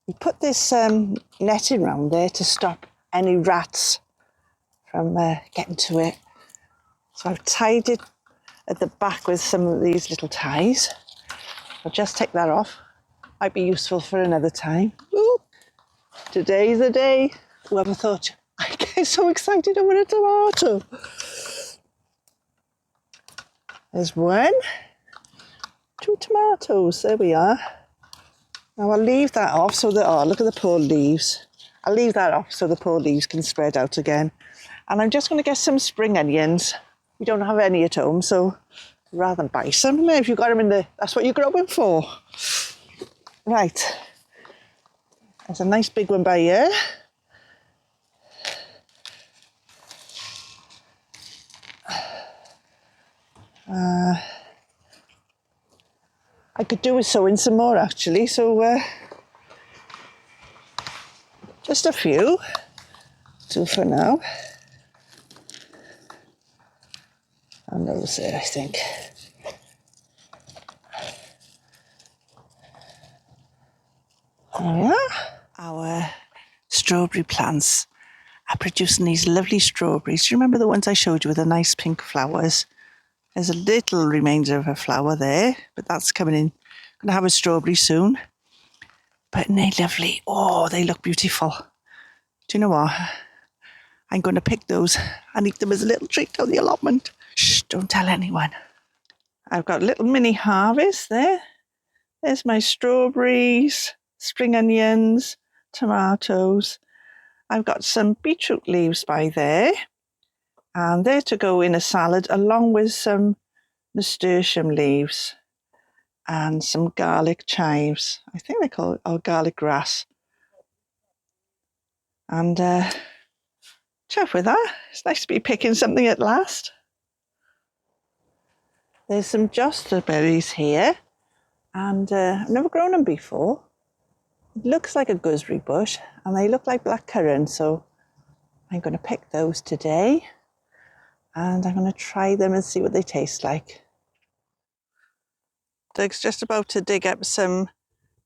We put this netting around there to stop any rats from getting to it. So I've tied it at the back with some of these little ties. I'll just take that off. Might be useful for another time. Ooh, today's the day. Whoever thought I get so excited over a tomato. There's one, 2 tomatoes. There we are. Now I'll leave that off so that, oh, look at the poor leaves. I'll leave that off so the poor leaves can spread out again. And I'm just going to get some spring onions. We don't have any at home, so rather than buy some, if you've got them in the, that's what you're growing for. Right. There's a nice big one by here. I could do with sowing some more actually, so just a few, 2 for now. And those there, I think. There we are. Our strawberry plants are producing these lovely strawberries. Do you remember the ones I showed you with the nice pink flowers? There's a little remainder of a flower there, but that's coming in. Going to have a strawberry soon. But they're lovely. Oh, they look beautiful. Do you know what? I'm going to pick those and eat them as a little treat on the allotment. Shh, don't tell anyone. I've got a little mini harvest there. There's my strawberries, spring onions, tomatoes. I've got some beetroot leaves by there. And they're to go in a salad along with some nasturtium leaves and some garlic chives. I think they call it, or garlic grass. And chuff with that. It's nice to be picking something at last. There's some josta berries here, and I've never grown them before. It looks like a gooseberry bush, and they look like black currants, so I'm going to pick those today. And I'm going to try them and see what they taste like. Doug's just about to dig up some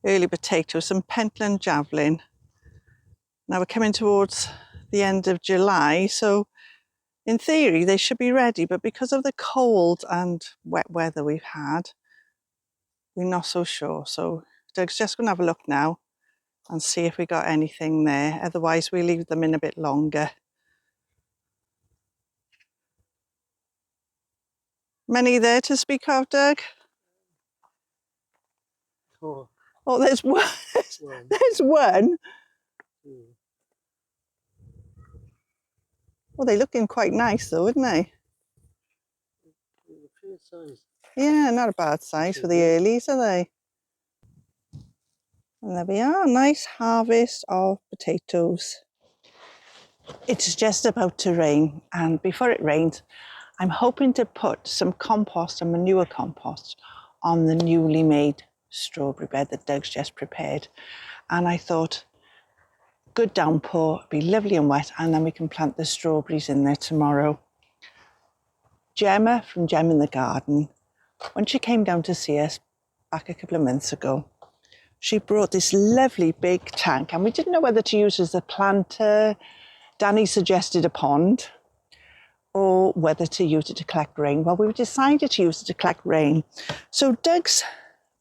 early potatoes, some Pentland Javlin. Now we're coming towards the end of July, so in theory they should be ready, but because of the cold and wet weather we've had, we're not so sure. So Doug's just going to have a look now and see if we got anything there. Otherwise we'll leave them in a bit longer. Many there to speak of, Doug? Oh, there's one. There's one. Well, they're looking quite nice though, aren't they? Yeah, not a bad size for the earlies, are they? And there we are, nice harvest of potatoes. It's just about to rain, and before it rains, I'm hoping to put some compost and manure compost on the newly made strawberry bed that Doug's just prepared. And I thought, good downpour, be lovely and wet, and then we can plant the strawberries in there tomorrow. Gemma from Gem in the Garden, when she came down to see us back a couple of months ago, she brought this lovely big tank, and we didn't know whether to use it as a planter. Danny suggested a pond, or whether to use it to collect rain. Well, we decided to use it to collect rain. So Doug's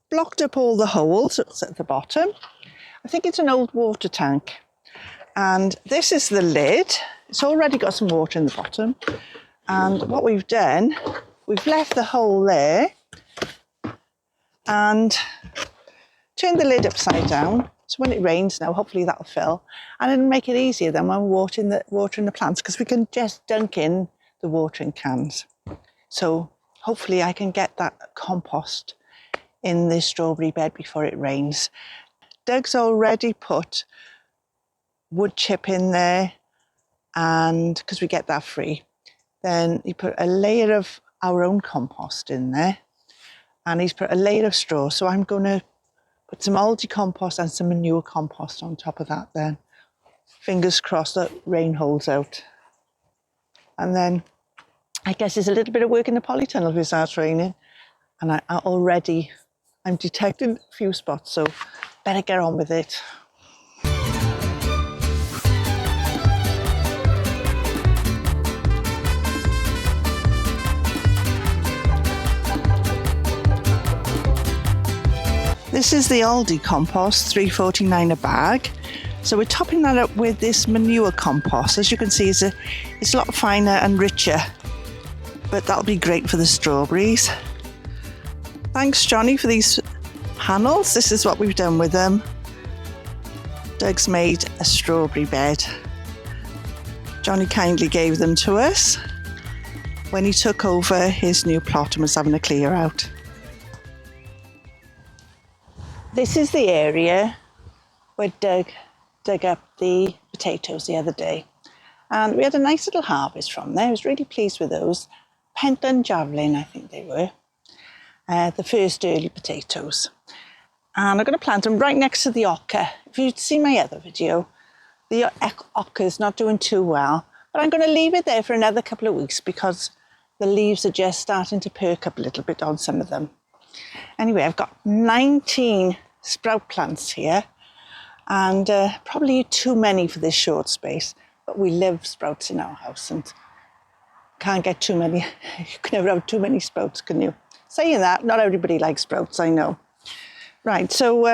blocked up all the holes at the bottom. I think it's an old water tank. And this is the lid. It's already got some water in the bottom. And what we've done, we've left the hole there and turned the lid upside down. So when it rains now, hopefully that'll fill. And it'll make it easier then when we're watering the plants, because we can just dunk in the watering cans. So hopefully I can get that compost in the strawberry bed before it rains. Doug's already put wood chip in there, and because we get that free. Then he put a layer of our own compost in there, and he's put a layer of straw. So I'm going to put some algae compost and some manure compost on top of that then. Fingers crossed that rain holds out. And then I guess there's a little bit of work in the polytunnel if it starts raining. And I'm detecting a few spots, so better get on with it. This is the Aldi compost, $3.49 a bag. So we're topping that up with this manure compost. As you can see, it's a lot finer and richer, but that'll be great for the strawberries. Thanks, Johnny, for these panels. This is what we've done with them. Doug's made a strawberry bed. Johnny kindly gave them to us when he took over his new plot and was having a clear out. This is the area where Doug dug up the potatoes the other day, and we had a nice little harvest from there. I was really pleased with those. Pentland Javlin, I think they were, the first early potatoes. And I'm going to plant them right next to the oca. If you'd seen my other video, the oca's not doing too well, but I'm going to leave it there for another couple of weeks because the leaves are just starting to perk up a little bit on some of them. Anyway, I've got 19 sprout plants here, and probably too many for this short space, but we love sprouts in our house and can't get too many. You can never have too many sprouts, can you? Saying that, not everybody likes sprouts, I know. Right, so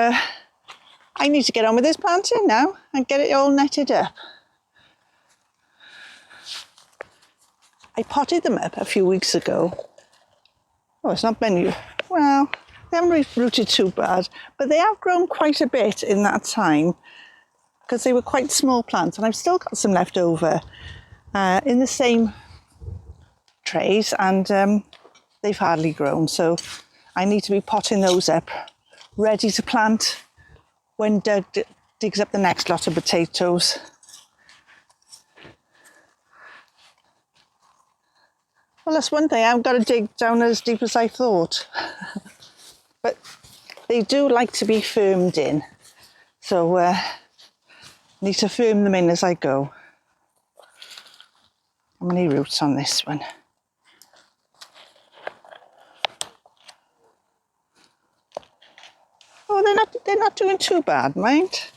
I need to get on with this planting now and get it all netted up. I potted them up a few weeks ago. Oh, it's not many. Well, they haven't rooted too bad, but they have grown quite a bit in that time because they were quite small plants, and I've still got some left over in the same trays, and they've hardly grown, so I need to be potting those up, ready to plant when Doug digs up the next lot of potatoes. Well, that's one thing, I haven't got to dig down as deep as I thought. But they do like to be firmed in, so I need to firm them in as I go. How many roots on this one? Oh, they're not doing too bad, mind.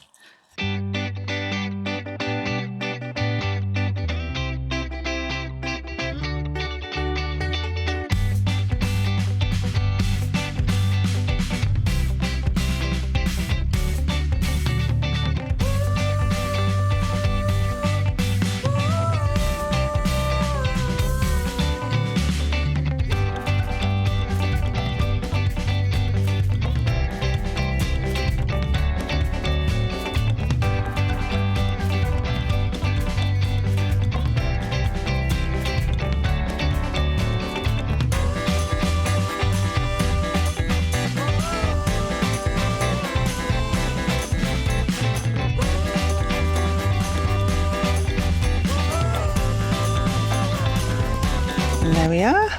And there we are.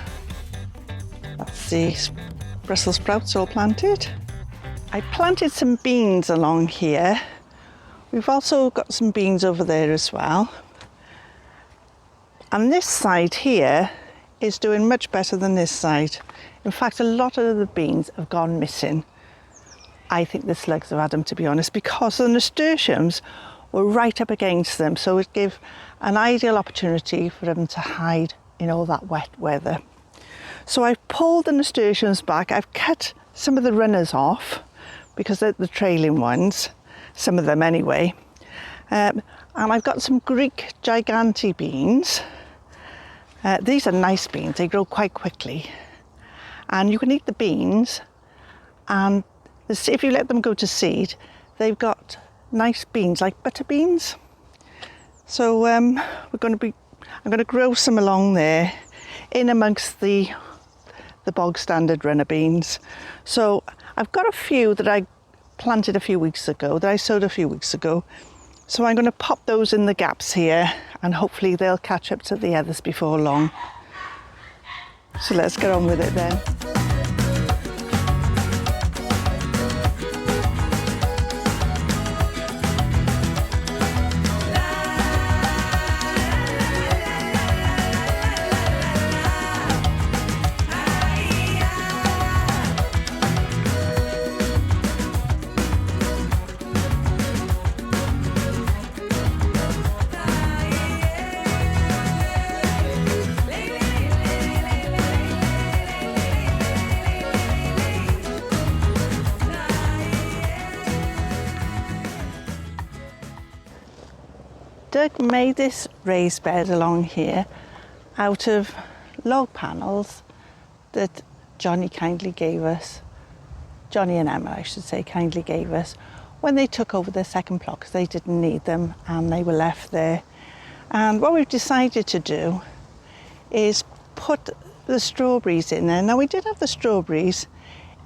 That's the Brussel sprouts all planted. I planted some beans along here. We've also got some beans over there as well. And this side here is doing much better than this side. In fact, a lot of the beans have gone missing. I think the slugs have had them, to be honest, because the nasturtiums were right up against them. So it gave an ideal opportunity for them to hide in all that wet weather. So I've pulled the nasturtiums back. I've cut some of the runners off because they're the trailing ones, some of them anyway. And I've got some Greek Gigantee beans. These are nice beans, they grow quite quickly. And you can eat the beans, and if you let them go to seed, they've got nice beans, like butter beans. So I'm going to grow some along there, in amongst the bog standard runner beans. So I've got a few that I planted a few weeks ago, that I sowed a few weeks ago. So I'm going to pop those in the gaps here, and hopefully they'll catch up to the others before long. So let's get on with it then. made this raised bed along here out of log panels that Johnny kindly gave us. Johnny and Emma, I should say, kindly gave us when they took over their second plot because they didn't need them and they were left there. And what we've decided to do is put the strawberries in there. Now we did have the strawberries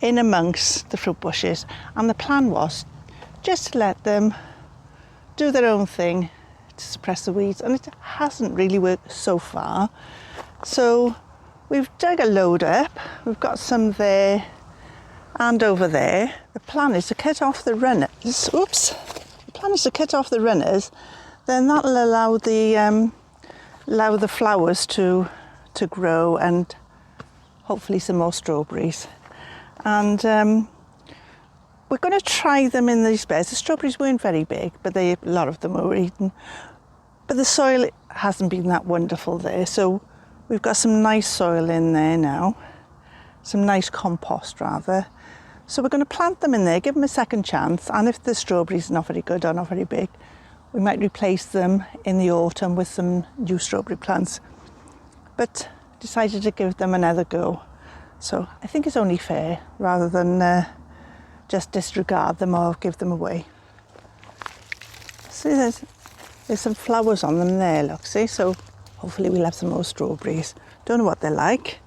in amongst the fruit bushes and the plan was just to let them do their own thing to suppress the weeds, and it hasn't really worked so far. So we've dug a load up, we've got some there and over there. The plan is to cut off the runners. Oops. The plan is to cut off the runners, then that'll allow the flowers to grow and hopefully some more strawberries. And we're going to try them in these beds. The strawberries weren't very big, but a lot of them were eaten. But the soil hasn't been that wonderful there, so we've got some nice soil in there now, some nice compost rather. So we're going to plant them in there, give them a second chance, and if the strawberries are not very good or not very big, we might replace them in the autumn with some new strawberry plants. But decided to give them another go. So I think it's only fair rather than just disregard them or give them away. See, there's some flowers on them there, look, see? So hopefully we'll have some more strawberries. Don't know what they're like.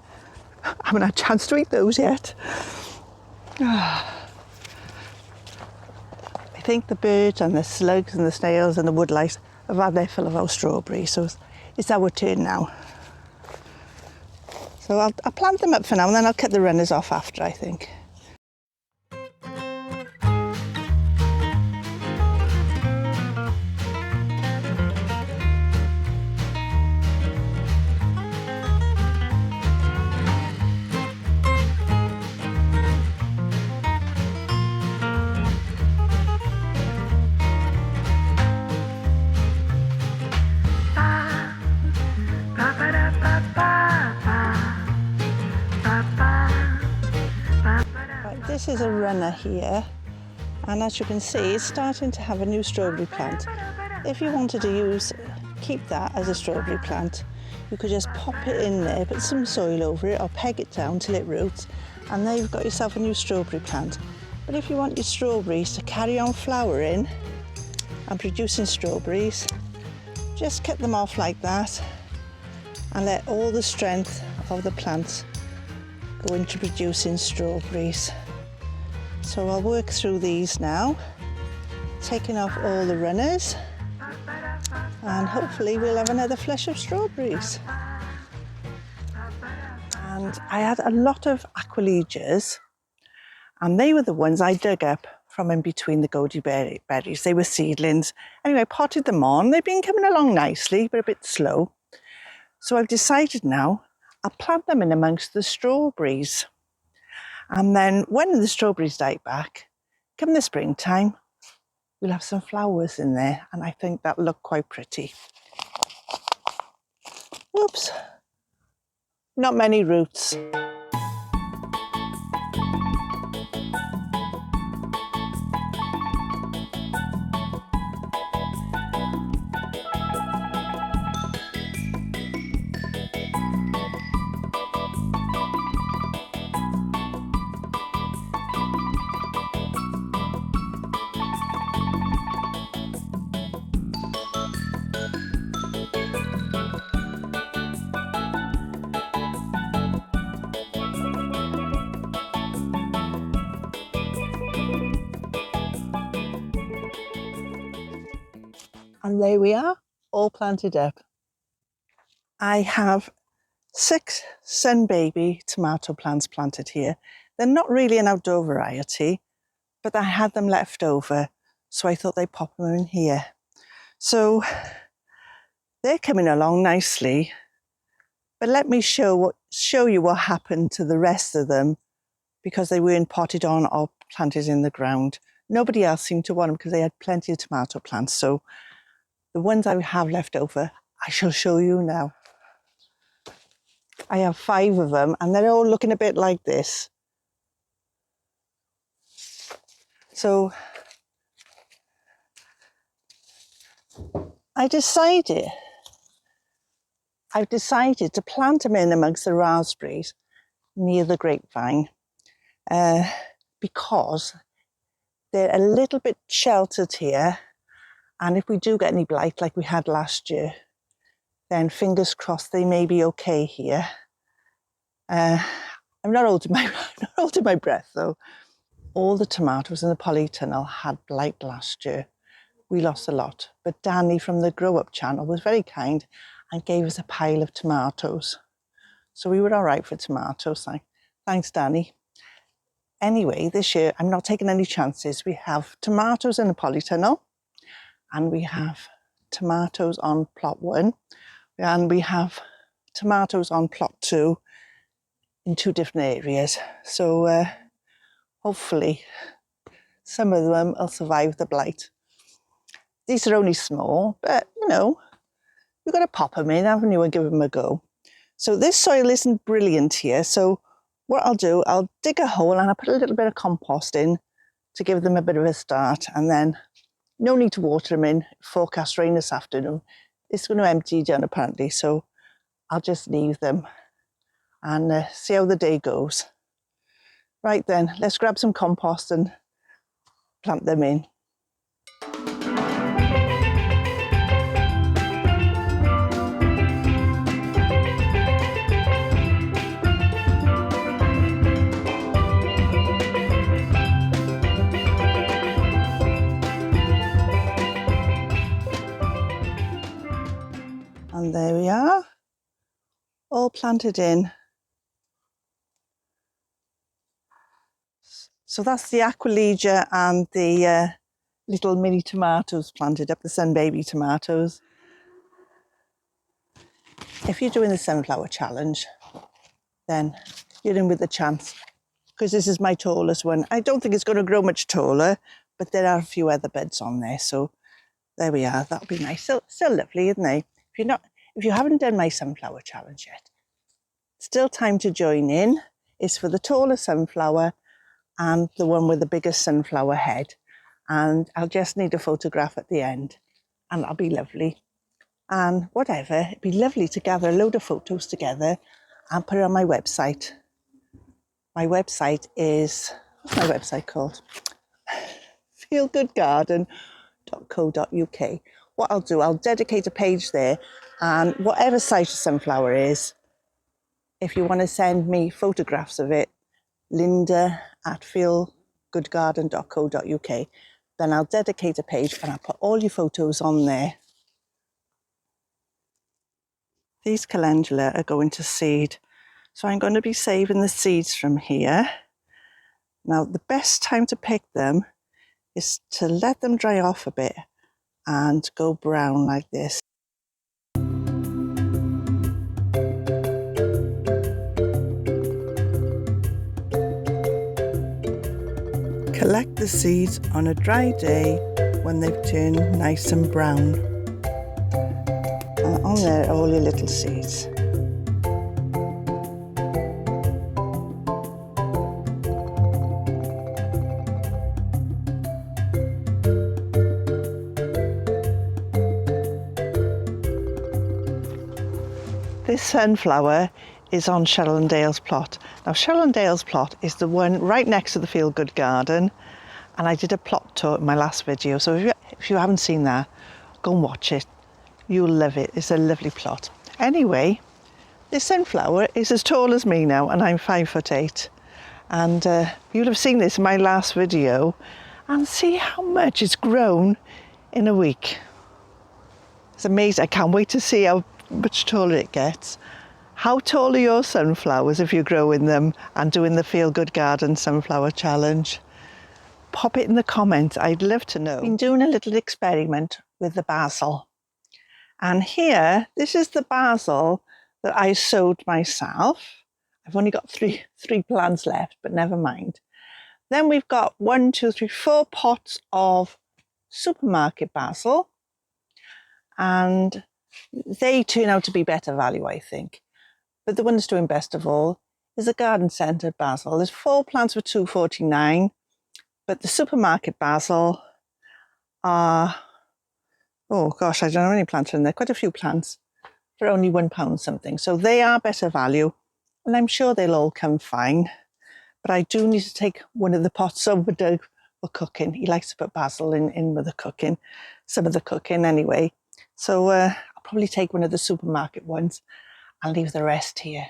I haven't had a chance to eat those yet. I think the birds and the slugs and the snails and the woodlice have had their fill of our strawberries, so it's our turn now. So I'll plant them up for now and then I'll cut the runners off after, I think. This is a runner here, and as you can see it's starting to have a new strawberry plant. If you wanted to keep that as a strawberry plant, you could just pop it in there, put some soil over it or peg it down till it roots, and there you've got yourself a new strawberry plant. But if you want your strawberries to carry on flowering and producing strawberries, just cut them off like that and let all the strength of the plant go into producing strawberries. So I'll work through these now, taking off all the runners, and hopefully we'll have another flush of strawberries. And I had a lot of Aquilegias, and they were the ones I dug up from in between the goji berries. They were seedlings. Anyway, I potted them on. They've been coming along nicely, but a bit slow. So I've decided now I'll plant them in amongst the strawberries. And then when the strawberries die back, come the springtime, we'll have some flowers in there, and I think that'll look quite pretty. Whoops, not many roots. And there we are, all planted up. I have 6 sun baby tomato plants planted here. They're not really an outdoor variety, but I had them left over, so I thought they'd pop them in here. So they're coming along nicely, but let me show you what happened to the rest of them because they weren't potted on or planted in the ground. Nobody else seemed to want them because they had plenty of tomato plants. So the ones I have left over, I shall show you now. I have 5 of them and they're all looking a bit like this. So I've decided to plant them in amongst the raspberries near the grapevine because they're a little bit sheltered here, and if we do get any blight like we had last year, then fingers crossed they may be okay here. I'm not holding my breath though. All the tomatoes in the polytunnel had blight last year. We lost a lot, but Danny from the Grow Up channel was very kind and gave us a pile of tomatoes. So we were all right for tomatoes. Thanks, Danny. Anyway, this year I'm not taking any chances. We have tomatoes in the polytunnel, and we have tomatoes on plot 1, and we have tomatoes on plot 2 in 2 different areas. So hopefully some of them will survive the blight. These are only small, but you know, you've got to pop them in, haven't you, and give them a go. So this soil isn't brilliant here, so what I'll do, I'll dig a hole and I'll put a little bit of compost in to give them a bit of a start, and then no need to water them in. Forecast rain this afternoon. It's going to empty down apparently, so I'll just leave them and see how the day goes. Right then, let's grab some compost and plant them in. And there we are, all planted in. So that's the Aquilegia and the little mini tomatoes planted up, the sun baby tomatoes. If you're doing the sunflower challenge, then you're in with a chance, because this is my tallest one. I don't think it's going to grow much taller, but there are a few other beds on there. So there we are, that'll be nice. Still lovely, isn't it? If you haven't done my sunflower challenge yet, still time to join in. It's for the taller sunflower and the one with the biggest sunflower head. And I'll just need a photograph at the end, and that'll be lovely. And whatever, it'd be lovely to gather a load of photos together and put it on my website. My website is, what's my website called? feelgoodgarden.co.uk. What I'll do, I'll dedicate a page there, and whatever size your sunflower is, if you want to send me photographs of it, linda@feelgoodgarden.co.uk, then I'll dedicate a page and I'll put all your photos on there. These calendula are going to seed, so I'm going to be saving the seeds from here. Now, the best time to pick them is to let them dry off a bit and go brown like this. Collect the seeds on a dry day when they've turned nice and brown. And on there are all your little seeds. This sunflower is on Cheryl and Dale's plot. Now, Cheryl and Dale's plot is the one right next to the Feel Good Garden, and I did a plot tour in my last video, so if you haven't seen that, go and watch it. You'll love it. It's a lovely plot. Anyway, this sunflower is as tall as me now, and I'm 5'8", and you'll have seen this in my last video, and see how much it's grown in a week. It's amazing. I can't wait to see how much taller it gets. How tall are your sunflowers if you're growing them and doing the Feel Good Garden Sunflower Challenge? Pop it in the comments, I'd love to know. I've been doing a little experiment with the basil. And here, this is the basil that I sowed myself. I've only got three plants left, but never mind. Then we've got 4 pots of supermarket basil. And they turn out to be better value, I think. But the one that's doing best of all is the garden centre basil. There's 4 plants for £2.49, but the supermarket basil are Oh gosh, I don't know how many plants are in there. Quite a few plants for only £1 something. So they are better value, and I'm sure they'll all come fine. But I do need to take one of the pots over Doug for cooking. He likes to put basil in with the cooking, some of the cooking anyway. So I'll probably take one of the supermarket ones and leave the rest here.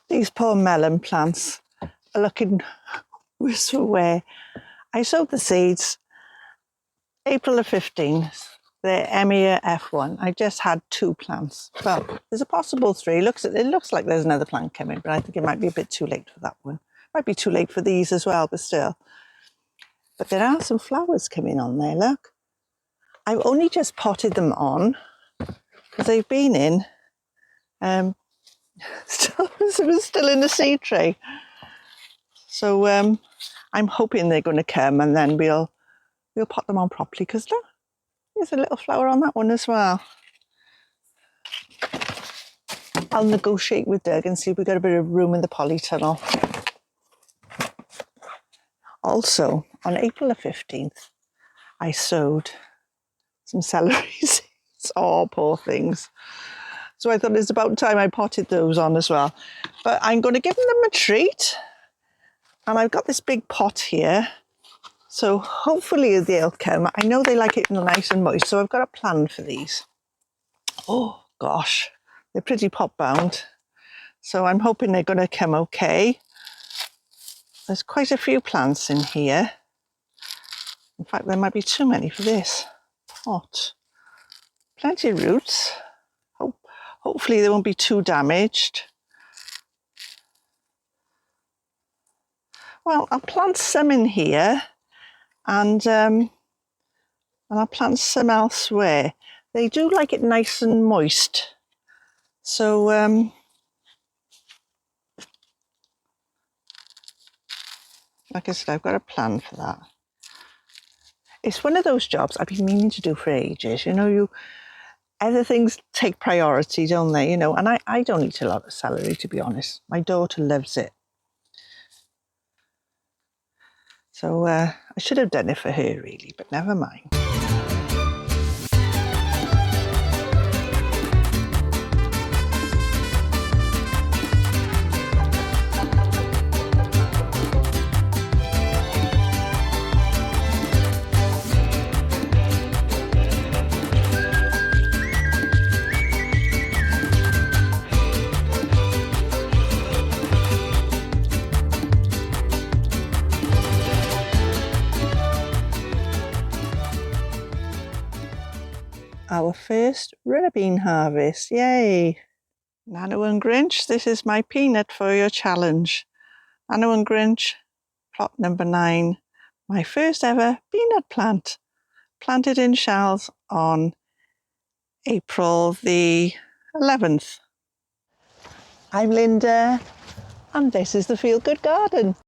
These poor melon plants are looking worse for wear. I sowed the seeds April the 15th. They're Emia F1. I just had 2 plants. Well, there's a possible 3. It looks like there's another plant coming, but I think it might be a bit too late for that one. Might be too late for these as well, but still. But there are some flowers coming on there, look. I've only just potted them on because they've been in, still in the seed tray. So I'm hoping they're going to come, and then we'll pot them on properly, because look, there's a little flower on that one as well. I'll negotiate with Doug and see if we've got a bit of room in the polytunnel. Also, on April the 15th, I sowed some celery seeds. Oh, poor things. So I thought it's about time I potted those on as well. But I'm going to give them a treat. And I've got this big pot here. So hopefully they'll come. I know they like it nice and moist, so I've got a plan for these. Oh, gosh. They're pretty pot bound. So I'm hoping they're going to come okay. There's quite a few plants in here. In fact, there might be too many for this pot. Plenty of roots. Hopefully they won't be too damaged. Well, I'll plant some in here, and I'll plant some elsewhere. They do like it nice and moist. So like I said, I've got a plan for that. It's one of those jobs I've been meaning to do for ages. You know, other things take priority, don't they? You know, and I don't eat a lot of celery, to be honest. My daughter loves it. So I should have done it for her, really, but never mind. Our first runner bean harvest, yay! Nano and Grinch, this is my peanut for your challenge. Nano and Grinch, plot number 9, my first ever peanut plant, planted in shells on April the 11th. I'm Linda, and this is the Feel Good Garden.